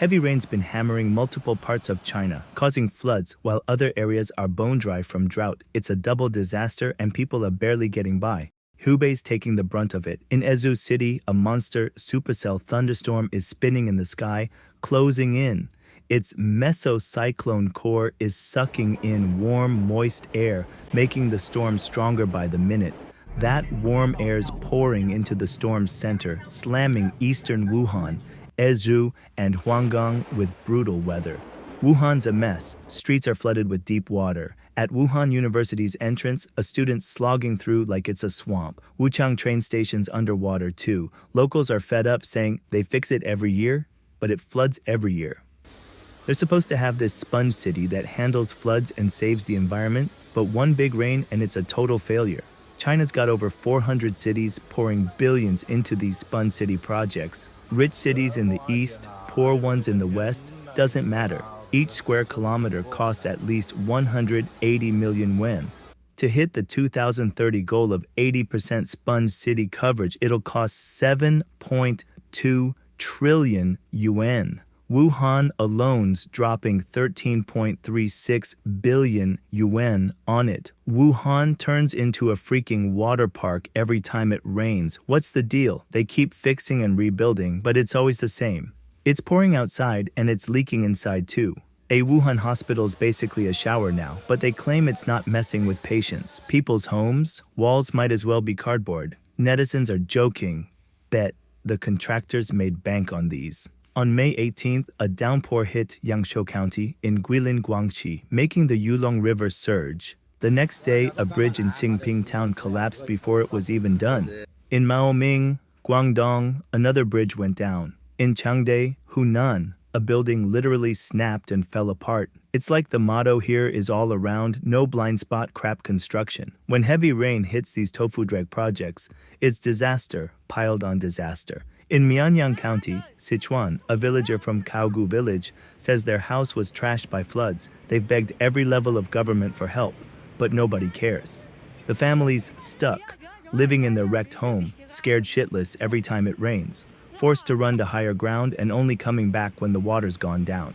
Heavy rain's been hammering multiple parts of China, causing floods while other areas are bone dry from drought. It's a double disaster and people are barely getting by. Hubei's taking the brunt of it. In Ezhou City, a monster supercell thunderstorm is spinning in the sky, closing in. Its mesocyclone core is sucking in warm, moist air, making the storm stronger by the minute. That warm air's pouring into the storm's center, slamming eastern Wuhan, Ezhou, and Huanggang with brutal weather. Wuhan's a mess. Streets are flooded with deep water. At Wuhan University's entrance, a student's slogging through like it's a swamp. Wuchang train station's underwater too. Locals are fed up, saying they fix it every year, but it floods every year. They're supposed to have this sponge city that handles floods and saves the environment, but one big rain and it's a total failure. China's got over 400 cities pouring billions into these sponge city projects. Rich cities in the east, poor ones in the west, doesn't matter. Each square kilometer costs at least 180 million yuan. To hit the 2030 goal of 80% sponge city coverage, it'll cost 7.2 trillion yuan. Wuhan alone's dropping 13.36 billion yuan on it. Wuhan turns into a freaking water park every time it rains. What's the deal? They keep fixing and rebuilding, but it's always the same. It's pouring outside and it's leaking inside too. A Wuhan hospital's basically a shower now, but they claim it's not messing with patients. People's homes, walls might as well be cardboard. Netizens are joking. Bet the contractors made bank on these. On May 18th, a downpour hit Yangshou County in Guilin, Guangxi, making the Yulong River surge. The next day, a bridge in Xingping town collapsed before it was even done. In Maoming, Guangdong, another bridge went down. In Changde, Hunan, a building literally snapped and fell apart. It's like the motto here is all around, no blind spot crap construction. When heavy rain hits these tofu drag projects, it's disaster piled on disaster. In Mianyang County, Sichuan, a villager from Kaogu village says their house was trashed by floods. They've begged every level of government for help, but nobody cares. The family's stuck, living in their wrecked home, scared shitless every time it rains, forced to run to higher ground and only coming back when the water's gone down.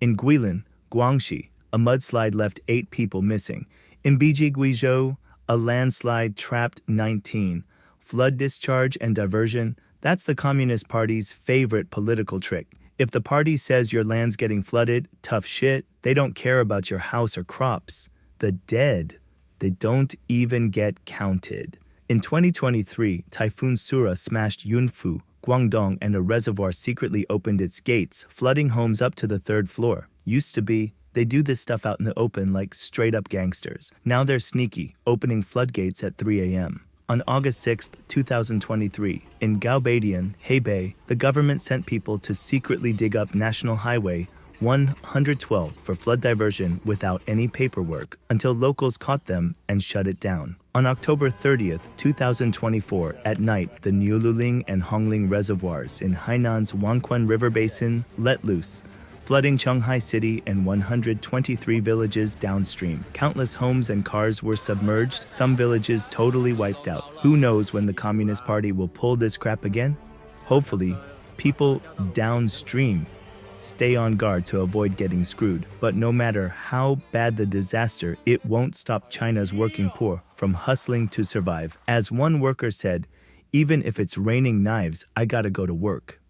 In Guilin, Guangxi, a mudslide left 8 people missing. In Biji Guizhou, a landslide trapped 19. Flood discharge and diversion, that's the Communist Party's favorite political trick. If the party says your land's getting flooded, tough shit, they don't care about your house or crops. The dead, they don't even get counted. In 2023, Typhoon Sura smashed Yunfu, Guangdong, and a reservoir secretly opened its gates, flooding homes up to the 3rd floor. Used to be, they do this stuff out in the open like straight-up gangsters. Now they're sneaky, opening floodgates at 3 a.m. On August 6, 2023, in Gaobeidian, Hebei, the government sent people to secretly dig up National Highway 112 for flood diversion without any paperwork until locals caught them and shut it down. On October 30, 2024, at night, the Niululing and Hongling reservoirs in Hainan's Wangquan River Basin let loose, flooding Shanghai City and 123 villages downstream. Countless homes and cars were submerged, some villages totally wiped out. Who knows when the Communist Party will pull this crap again? Hopefully, people downstream stay on guard to avoid getting screwed. But no matter how bad the disaster, it won't stop China's working poor from hustling to survive. As one worker said, even if it's raining knives, I gotta go to work.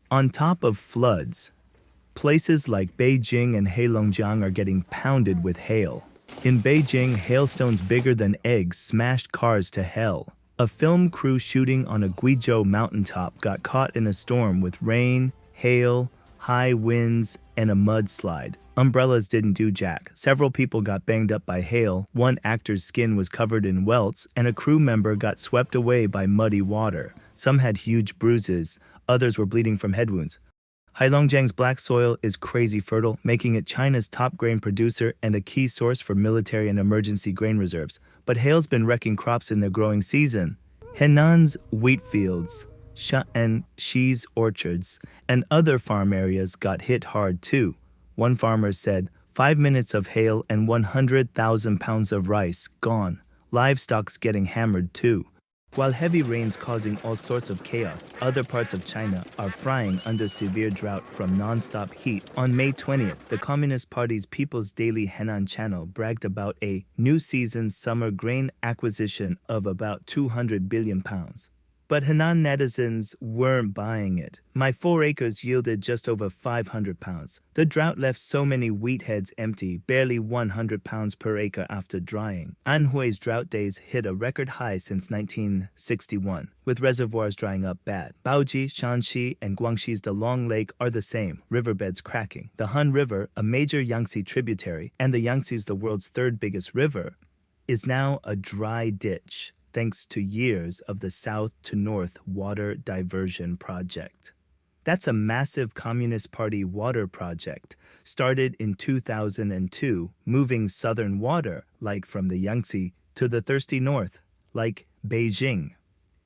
On top of floods, places like Beijing and Heilongjiang are getting pounded with hail. In Beijing, hailstones bigger than eggs smashed cars to hell. A film crew shooting on a Guizhou mountaintop got caught in a storm with rain, hail, high winds, and a mudslide. Umbrellas didn't do jack. Several people got banged up by hail, one actor's skin was covered in welts, and a crew member got swept away by muddy water. Some had huge bruises, others were bleeding from head wounds. Heilongjiang's black soil is crazy fertile, making it China's top grain producer and a key source for military and emergency grain reserves. But hail's been wrecking crops in their growing season. Henan's wheat fields, cheese orchards, and other farm areas got hit hard too. One farmer said, 5 minutes of hail and 100,000 pounds of rice gone. Livestock's getting hammered too. While heavy rains causing all sorts of chaos, other parts of China are frying under severe drought from non-stop heat. On May 20th, the Communist Party's People's Daily Henan channel bragged about a new season summer grain acquisition of about £200 billion. But Henan netizens weren't buying it. My 4 acres yielded just over £500. The drought left so many wheat heads empty, barely £100 per acre after drying. Anhui's drought days hit a record high since 1961, with reservoirs drying up bad. Baoji, Shanxi, and Guangxi's Dalong Lake are the same, riverbeds cracking. The Han River, a major Yangtze tributary, and the Yangtze's the world's 3rd biggest river, is now a dry ditch, thanks to years of the south to north water diversion project. That's a massive Communist Party water project, started in 2002, moving southern water, like from the Yangtze, to the thirsty north, like Beijing.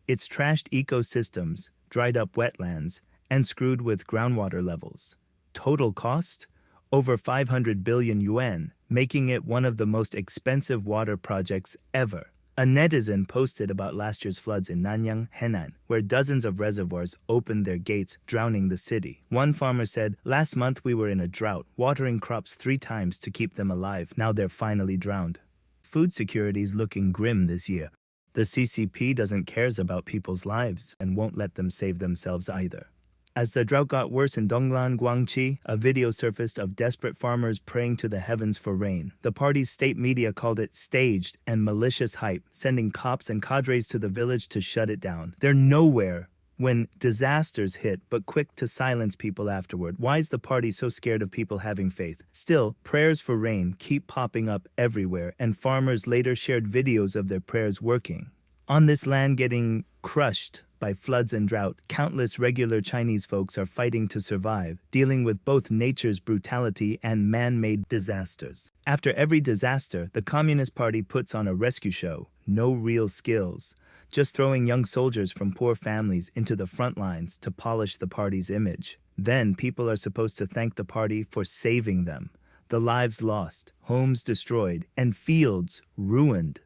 It's trashed ecosystems, dried up wetlands, and screwed with groundwater levels. Total cost? Over 500 billion yuan, making it one of the most expensive water projects ever. A netizen posted about last year's floods in Nanyang, Henan, where dozens of reservoirs opened their gates, drowning the city. One farmer said, "Last month we were in a drought, watering crops 3 times to keep them alive. Now they're finally drowned." Food security's looking grim this year. The CCP doesn't care about people's lives and won't let them save themselves either. As the drought got worse in Donglan, Guangxi, a video surfaced of desperate farmers praying to the heavens for rain. The party's state media called it staged and malicious hype, sending cops and cadres to the village to shut it down. They're nowhere when disasters hit, but quick to silence people afterward. Why is the party so scared of people having faith? Still, prayers for rain keep popping up everywhere, and farmers later shared videos of their prayers working. On this land getting crushed by floods and drought, countless regular Chinese folks are fighting to survive, dealing with both nature's brutality and man-made disasters. After every disaster, the Communist Party puts on a rescue show. No real skills, just throwing young soldiers from poor families into the front lines to polish the party's image. Then people are supposed to thank the party for saving them. The lives lost, homes destroyed, and fields ruined.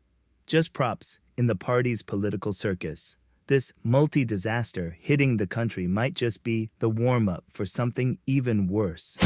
Just props in the party's political circus. This multi-disaster hitting the country might just be the warm-up for something even worse.